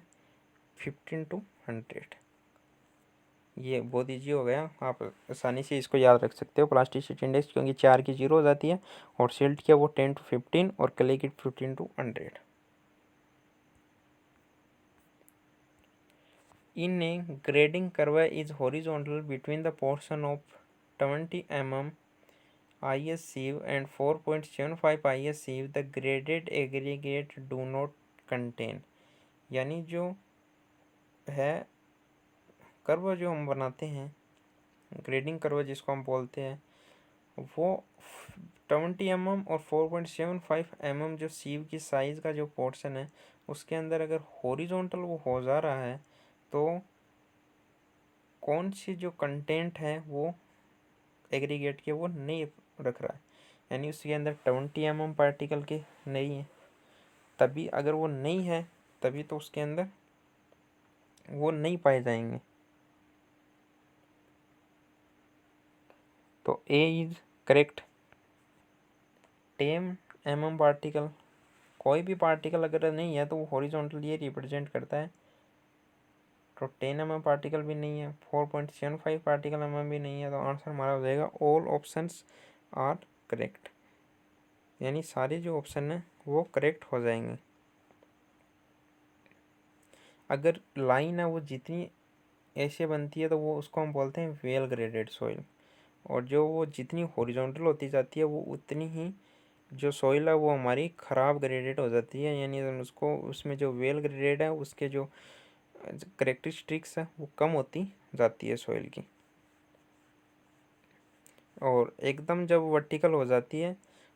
[SPEAKER 1] 15 to 100। ये बहुत ईजी हो गया, आप आसानी से इसको याद रख सकते हो प्लास्टिसिटी इंडेक्स, क्योंकि 4 की 0 हो जाती है और सिल्ट की वो 10 to 15 और क्ले की 15 to 100। In a grading curve is horizontal between the portion of 20 mm IS sieve and 4.75 IS sieve, the graded aggregate do not contain। यानी जो है कर्व जो हम बनाते हैं, ग्रेडिंग कर्व जिसको हम बोलते हैं, वो 20 mm और 4.75 mm जो सीव की साइज़ का जो पोर्शन है उसके अंदर अगर हॉरिजॉन्टल वो हो जा रहा है तो कौन सी जो कंटेंट है वो एग्रीगेट के वो नहीं रख रहा है, यानी उसके अंदर 20 mm पार्टिकल के नहीं है। तभी अगर वो नहीं है तभी तो उसके अंदर वो नहीं पाए जाएंगे। तो ए इज करेक्ट। 10 mm पार्टिकल, कोई भी पार्टिकल अगर नहीं है तो वो हॉरिजॉन्टल ये रिप्रेजेंट करता है। तो 10 mm पार्टिकल भी नहीं है, 4.75 पार्टिकल mm भी नहीं है, तो आंसर हमारा हो जाएगा ऑल ऑप्शंस आर करेक्ट। यानी सारे जो ऑप्शन है वो करेक्ट हो जाएंगे। अगर लाइन है वो जितनी ऐसे बनती है तो वो उसको हम बोलते हैं वेल ग्रेडेड सॉइल, और जो वो जितनी हॉरिजॉन्टल होती जाती है वो उतनी ही जो सॉइल है वो हमारी ख़राब ग्रेडेड हो जाती है। यानी उसको उसमें जो वेल ग्रेडेड है उसके जो करेक्टरिस्टिक्स है वो कम होती जाती है सॉइल की, और एकदम जब वर्टिकल हो जाती है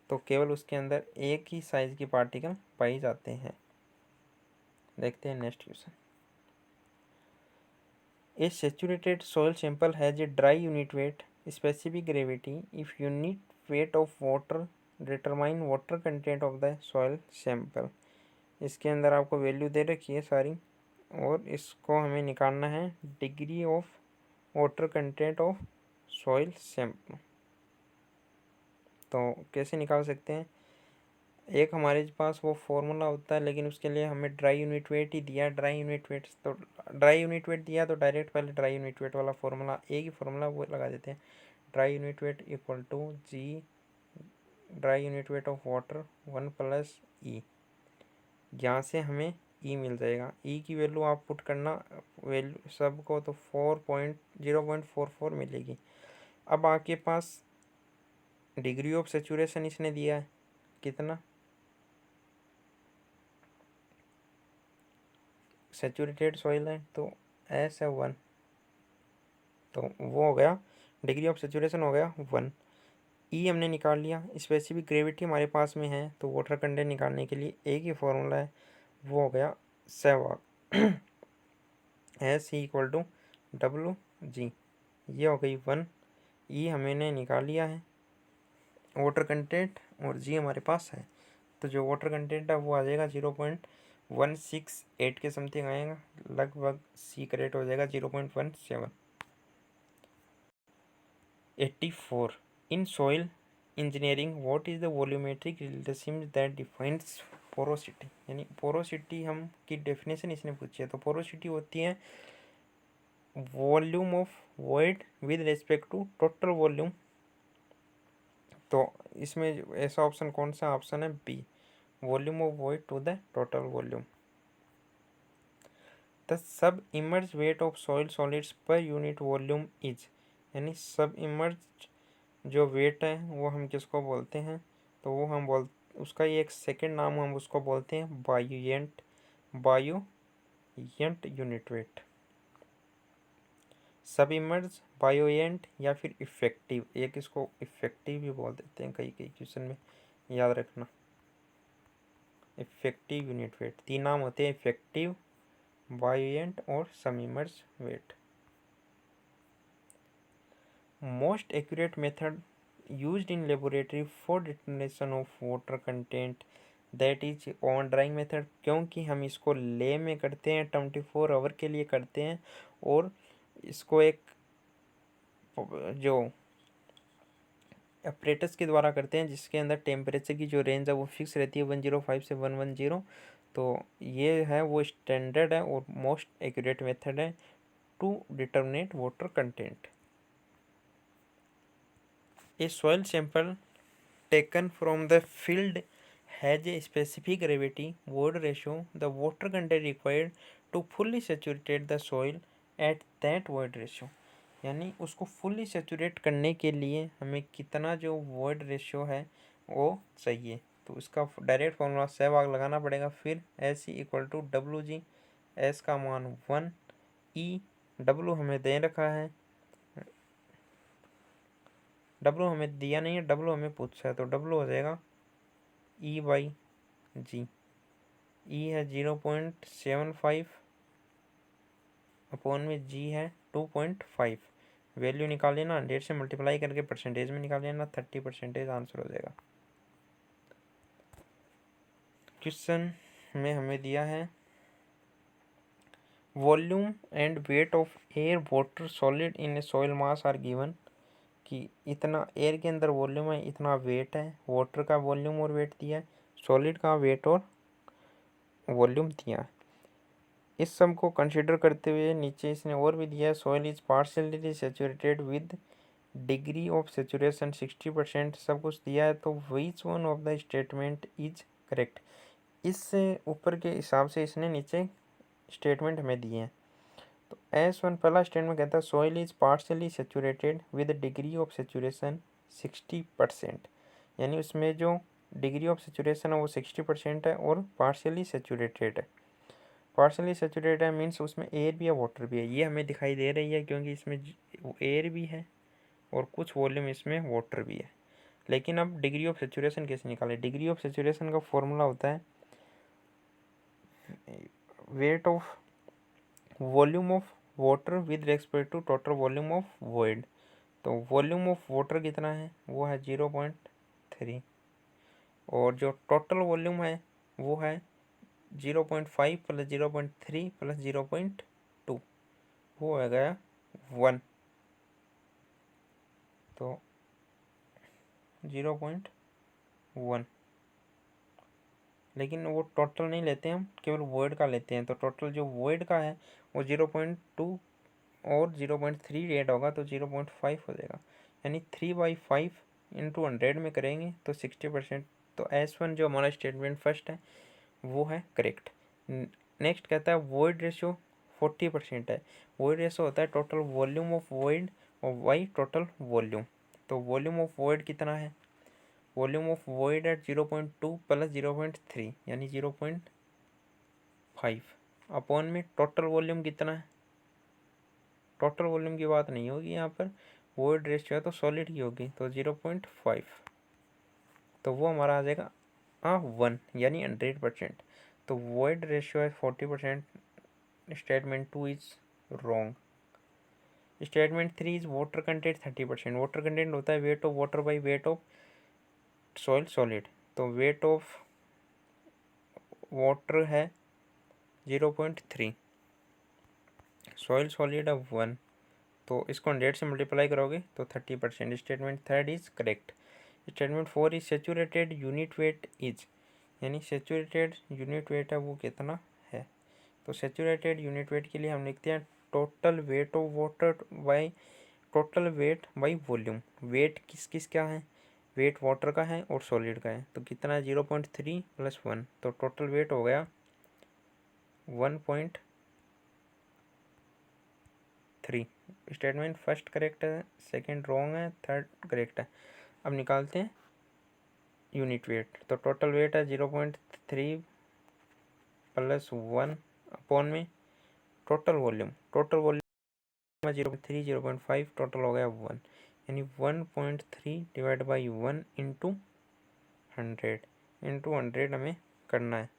[SPEAKER 1] तो केवल उसके अंदर एक ही साइज़ की पार्टिकल पाई जाते हैं। देखते हैं next question. A saturated soil sample has a dry unit weight, specific gravity. If unit weight of water determine water content of the soil sample। इसके अंदर आपको वैल्यू दे रखी है सारी और इसको हमें निकालना है degree of water content of soil sample. तो कैसे निकाल सकते हैं, एक हमारे पास वो फॉर्मूला होता है लेकिन उसके लिए हमें ड्राई यूनिट वेट ही दिया। ड्राई यूनिट वेट तो ड्राई यूनिट वेट दिया तो डायरेक्ट पहले ड्राई यूनिट वेट वाला फॉर्मूला, एक ही फॉर्मूला वो लगा देते हैं। Dry unit weight equal to G dry unit weight of water 1 plus E. यहाँ से हमें ई मिल जाएगा। ई की वैल्यू आप पुट करना वैल्यू सबको तो 0.44 मिलेगी। अब आपके पास डिग्री ऑफ सेचुरेशन इसने दिया है कितना, सेचुरेटेड सॉइल है तो एस है 1, तो वो हो गया डिग्री ऑफ सेचुरेशन हो गया 1। ई हमने निकाल लिया, स्पेसिफिक ग्रेविटी हमारे पास में है तो वाटर कंटेंट निकालने के लिए एक ही फॉर्मूला है, वो हो गया सहवाग S equal to W G. ये हो गई 1। ई हमने निकाल लिया है वाटर कंटेंट और जी हमारे पास है, तो जो वाटर कंटेंट है वो आ जाएगा 0.168 के समथिंग आएगा, लगभग सी करेक्ट हो जाएगा 0.17। 84 in soil engineering what is the volumetric relationship that defines porosity. यानी पोरोसिटी हम की डेफिनेशन इसने पूछी है, तो पोरोसिटी होती है volume of void with respect to total volume तो इसमें ऐसा ऑप्शन कौन सा ऑप्शन है? B, volume of void to the total volume. The submerged weight of soil solids per unit volume is, यानी सब इमर्ज जो वेट है वो हम किसको बोलते हैं? तो वो हम उसका ये एक सेकंड नाम हम उसको बोलते हैं बायोएंट, बायोएंट यूनिट वेट। सब इमर्ज, बायोएंट या फिर इफेक्टिव, एक इसको इफेक्टिव भी बोल देते हैं कई कई क्वेश्चन में, याद रखना। इफेक्टिव यूनिट वेट, तीन नाम होते हैं, इफेक्टिव, बायोएंट और submerged weight. Most accurate method used in laboratory for determination of water content that is on drying method, क्योंकि हम इसको ले में करते हैं, 24 आवर के लिए करते हैं, और इसको एक जो अपरेटस के द्वारा करते हैं जिसके अंदर टेम्परेचर की जो रेंज है वो फिक्स रहती है 105 से 110। तो ये है वो स्टैंडर्ड है और मोस्ट एक्यूरेट मेथड है to determine water content. A soil sample taken from the field has a specific gravity void ratio. The water content required to fully saturate the soil at that void ratio, यानी उसको fully saturate करने के लिए हमें कितना जो void ratio है वो चाहिए। तो इसका डायरेक्ट फॉर्मूला सहभाग लगाना पड़ेगा, फिर S equal to W G, S का मान 1, ई डब्लू हमें दे रखा है, डब्लू हमें दिया नहीं है, डब्लू हमें पूछा है, तो डब्लू हो जाएगा ई बाई जी। ई है 0.75 अपॉन में जी है 2.5। वैल्यू निकाल लेना, 100 से मल्टीप्लाई करके परसेंटेज में निकाल लेना, 30% आंसर हो जाएगा। क्वेश्चन में हमें दिया है volume and weight of air water solid in a soil mass are given, कि इतना एयर के अंदर वॉल्यूम है, इतना वेट है, वाटर का वॉल्यूम और वेट दिया है, सॉलिड का वेट और वॉल्यूम दिया है। इस सम को कंसीडर करते हुए नीचे इसने और भी दिया है, soil is partially saturated with degree of saturation 60%, सब कुछ दिया है। तो which one of the statement is correct, इससे ऊपर के हिसाब से इसने नीचे स्टेटमेंट हमें दिए हैं। तो S1 पहला स्टेटमेंट कहता है soil is partially saturated with degree of saturation 60%, यानी उसमें जो डिग्री ऑफ सेचुरेशन है वो 60% है और पार्शियली सेचुरेटेड है। पार्शियली सेचुरेटेड है मीन्स उसमें एयर भी है वाटर भी है, ये हमें दिखाई दे रही है क्योंकि इसमें एयर भी है और कुछ वॉल्यूम इसमें वाटर भी है। लेकिन अब डिग्री ऑफ सेचुरेशन कैसे निकालें? डिग्री ऑफ सेचुरेशन का फॉर्मूला होता है weight of volume of water with respect to total volume of void. तो वॉल्यूम ऑफ वाटर कितना है? वो है 0.3 और जो टोटल वॉल्यूम है वो है 0.5 प्लस 0.3 प्लस 0.2, वो आ गया 1, तो 0.1। लेकिन वो टोटल नहीं लेते हम, केवल वॉइड का लेते हैं। तो टोटल जो वॉइड का है वो 0.2 और 0.3 रेड होगा तो 0.5 हो जाएगा, यानी 3/5 इंटू 100 में करेंगे तो 60%। तो S1 जो हमारा स्टेटमेंट फर्स्ट है वो है करेक्ट। नेक्स्ट कहता है वॉइड रेशियो 40% है। वॉइड रेशियो होता है टोटल वॉल्यूम ऑफ वॉइड और वाई टोटल वॉल्यूम। तो वॉल्यूम ऑफ वॉइड कितना है? Volume of void at 0.2 plus 0.3 यानी 0.5 अपॉन में टोटल वॉल्यूम कितना है? टोटल वॉल्यूम की बात नहीं होगी यहाँ पर, वॉइड रेशियो है तो सॉलिड की होगी, तो 0.5, तो वो हमारा आ जाएगा 1 यानी 100%। तो वॉइड रेशियो है 40%, statement 2 is wrong. Statement 3 is water content 30%। Water content होता है weight of water by wait of soil solid. तो वेट ऑफ वाटर है 0.3, सॉइल सॉलिड है 1, तो इसको 100 से मल्टीप्लाई करोगे तो 30%। Statement third is correct. Statement 4 is saturated unit weight is, यानी सेचुरेटेड यूनिट वेट है वो कितना है? तो सेचुरेटेड यूनिट वेट के लिए हम लिखते हैं total weight of water by total weight by volume. Weight किस किस क्या है? वेट वाटर का है और सॉलिड का है, तो कितना है 0.3 + 1, तो टोटल वेट हो गया 1.3। स्टेटमेंट फर्स्ट करेक्ट है, सेकंड रॉन्ग है, थर्ड करेक्ट है। अब निकालते हैं यूनिट वेट। तो टोटल वेट है 0.3 + 1 अपॉन में टोटल वॉल्यूम 0.3 0.5 टोटल हो गया 1, यानी 1.3 डिवाइड बाई 1 इंटू 100 हमें करना है।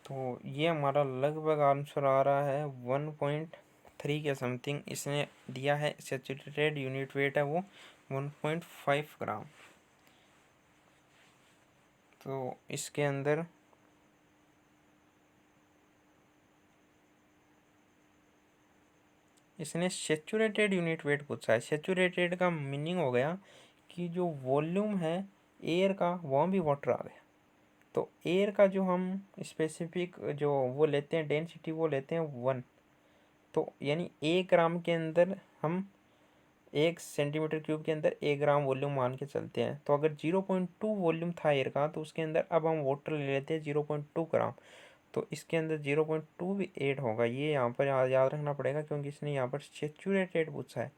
[SPEAKER 1] तो ये हमारा लगभग आंसर आ रहा है 1.3 के समथिंग इसने दिया है। सैचुरेटेड यूनिट वेट है वो 1.5 ग्राम। तो इसके अंदर इसने सैचुरेटेड यूनिट वेट पूछा है। सैचुरेटेड का मीनिंग हो गया कि जो वॉल्यूम है एयर का वहाँ भी वाटर आ गया। तो एयर का जो हम स्पेसिफिक जो वो लेते हैं डेंसिटी वो लेते हैं 1। तो यानी 1 ग्राम के अंदर हम 1 सेंटीमीटर क्यूब के अंदर 1 ग्राम वॉल्यूम मान के चलते हैं। तो अगर 0.2 वॉल्यूम था एयर का तो उसके अंदर अब हम वाटर ले लेते हैं 0.2 ग्राम। तो इसके अंदर 0.2 भी ऐड होगा, ये यहाँ पर याद रखना पड़ेगा क्योंकि इसने यहाँ पर सैचुरेटेड पूछा है।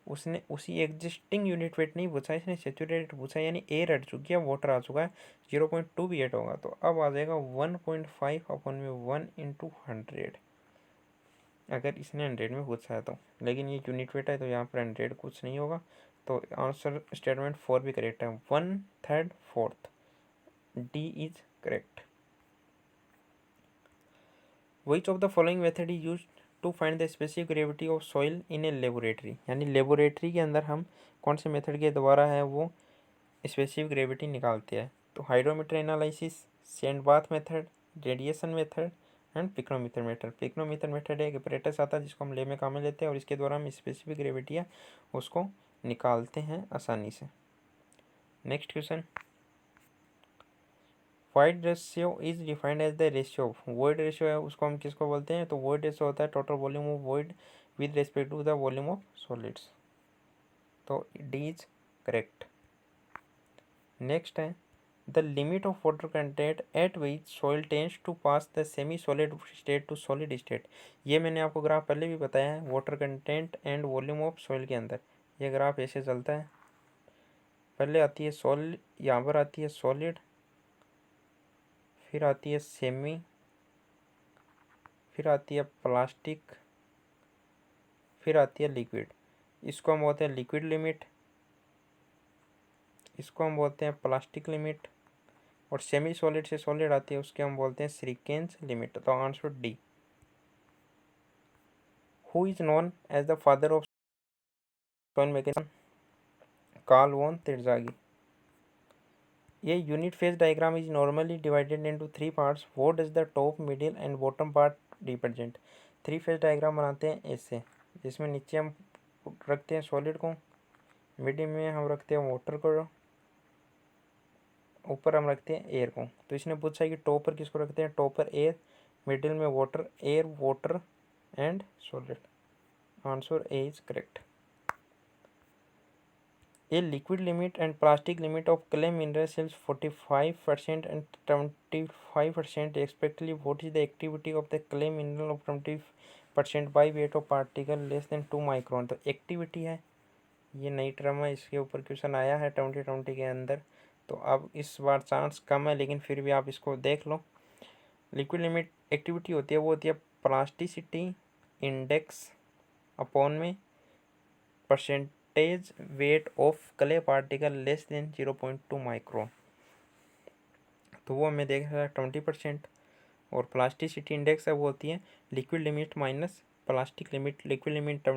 [SPEAKER 1] उसने उसी एग्जिस्टिंग यूनिट वेट नहीं पूछा, इसने सैचुरेटेड पूछा, यानी एयर हट चुकी है वाटर आ चुका है, 0.2 भी ऐड होगा। तो अब आ जाएगा 1.5 अपॉन में 1 इंटू 100 अगर इसने 100 में पूछा है तो। लेकिन ये यूनिट वेट है तो यहाँ पर 100 कुछ नहीं होगा। तो आंसर स्टेटमेंट 4 भी करेक्ट है, 1/3 4th D is correct. Which of the following method is used to find the specific gravity of soil in a laboratory? यानी लेबोरेटरी के अंदर हम कौन से मेथड के द्वारा है वो स्पेसिफिक ग्रेविटी निकालते हैं। तो hydrometer analysis, sand bath method, radiation method and pycnometer method. Pycnometer method एक अपरेटस आता है जिसको हम लेब में काम में लेते हैं और इसके द्वारा हम स्पेसिफिक ग्रेविटी है उसको निकालते हैं आसानी से। Next question, void ratio is defined as the ratio of. Void ratio है उसको हम किसको बोलते हैं, तो वॉइड रेशियो होता है total volume of void with respect to the volume of solids. तो डी इज करेक्ट। नेक्स्ट है the limit of water content at which soil tends to pass the semi solid state to solid state. ये मैंने आपको graph पहले भी बताया है, water content and volume of soil के अंदर ये ग्राफ ऐसे चलता है। पहले आती है सॉलिड, यहाँ पर आती है सॉलिड, फिर आती है सेमी, फिर आती है प्लास्टिक, फिर आती है लिक्विड। इसको हम बोलते हैं लिक्विड लिमिट, इसको हम बोलते हैं प्लास्टिक लिमिट, और सेमी सॉलिड से सॉलिड आती है उसके हम बोलते हैं श्रीकेंज लिमिट। तो answer D. Who is known as the father of soil mechanism? Karl von Terzaghi. ये unit phase diagram is normally divided into 3 parts. What does the top middle and bottom part represent? 3 phase diagram बनाते हैं ऐसे, जिसमें नीचे हम रखते हैं solid को, मिडिल में हम रखते हैं वाटर को, ऊपर हम रखते हैं एयर को। तो इसने पूछा है कि टॉप पर किसको रखते हैं, टॉप पर एयर, मिडिल में water, air water and solid. Answer A is correct. A liquid limit and plastic limit of clay mineral cells 45% and 25% respectively. What is the activity of the clay mineral of 20% by weight of particle less than 2 micron? तो activity है, ये नई term है, इसके ऊपर question आया है 2020 के अंदर। तो अब इस बार चांस कम है लेकिन फिर भी आप इसको देख लो। लिक्विड लिमिट एक्टिविटी होती है वो होती है प्लास्टिसिटी इंडेक्स अपॉन में percentage weight of clay particle less than 0.2 micron. तो वो हमें देख रहा है 20%। और प्लास्टिसिटी इंडेक्स है वो होती है liquid limit minus plastic limit. Liquid limit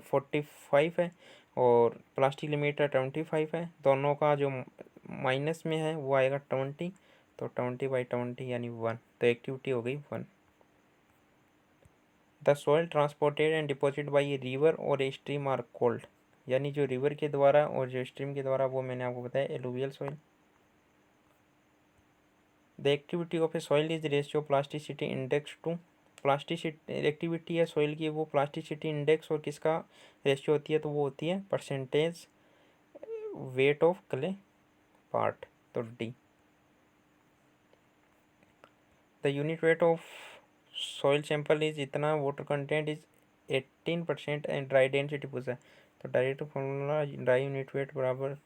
[SPEAKER 1] 45 है और प्लास्टिक लिमिट 25 है, दोनों का जो माइनस में है वो आएगा 20। तो 20/20 यानी 1। तो एक्टिविटी हो गई 1। The soil transported and deposit by a river और ए स्ट्रीम आर कोल्ड। यानी जो रिवर के द्वारा और जो स्ट्रीम के द्वारा वो मैंने आपको बताया alluvial soil. The activity of a soil is ratio plasticity index to plasticity activity है सॉइल की, वो प्लास्टिसिटी इंडेक्स और किसका रेशियो होती है, तो वो होती है percentage weight of clay part, तो D. The unit weight of soil sample is इतना, water content is 18% and dry density पूछा है, तो direct formula dry unit weight बराबर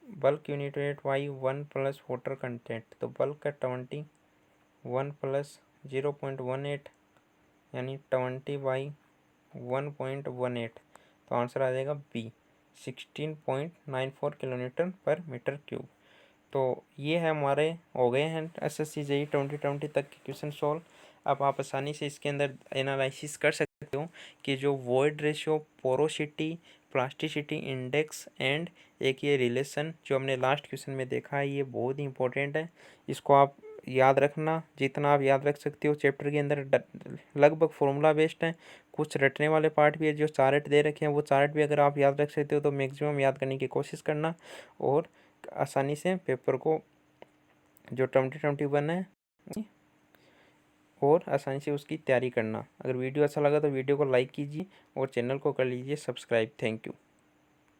[SPEAKER 1] bulk unit weight by 1 plus water content, तो bulk का 21 plus 0.18 यानी 20/1.18, तो आंसर आ जाएगा बी 16.94 किलोमीटर पर मीटर क्यूब। तो ये है हमारे हो गए हैं एसएससी जेईई 2020 तक के क्वेश्चन सॉल्व। अब आप आसानी से इसके अंदर एनालिसिस कर सकते हो कि जो void ratio, porosity, plasticity index and एक ये रिलेशन जो हमने लास्ट क्वेश्चन में देखा है, ये बहुत ही इंपॉर्टेंट है। इसको आप याद रखना, जितना आप याद रख सकते हो। चैप्टर के अंदर लगभग फॉर्मूला बेस्ड है, कुछ रटने वाले पार्ट भी है, जो चार्ट दे रखे हैं वो चार्ट भी अगर आप याद रख सकते हो तो मैक्सिमम याद करने की कोशिश करना, और आसानी से पेपर को जो 2021 है और आसानी से उसकी तैयारी करना। अगर वीडियो अच्छा लगा तो वीडियो को लाइक कीजिए और चैनल को कर लीजिए सब्सक्राइब। Thank you.